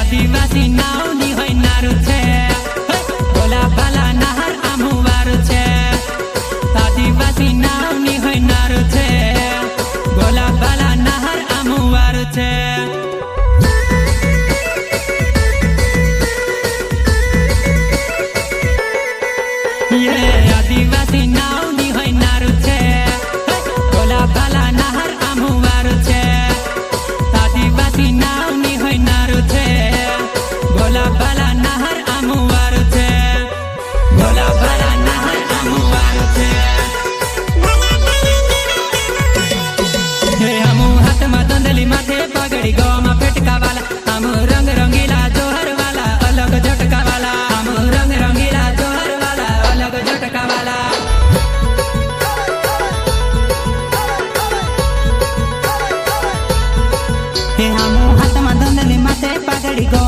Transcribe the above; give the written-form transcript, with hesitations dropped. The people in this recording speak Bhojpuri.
आदिवासी नाउनी होय नारु छे भोला भाला नहर आमुवारु छे आदिवासी नाउनी होय नारु छे भोला भाला नहर आमुवारु छे आदिवासी नाउनी होय नारु छे भोला भाला नहर आमुवारु छे आदिवासी नाउनी होय नारु छे भोला भाला नहर आमुवारु छे भोला भाला नहर आमुवारु छे हमू हाथ में दंदली माथे पगड़ी गवा में पेटका वाला हम रंग रंगीला जोहर वाला अलग झटका वाला हम रंग रंगीला जोहर वाला अलग झटका वाला हमू हाथ में दंदली माथे पगड़ी गवा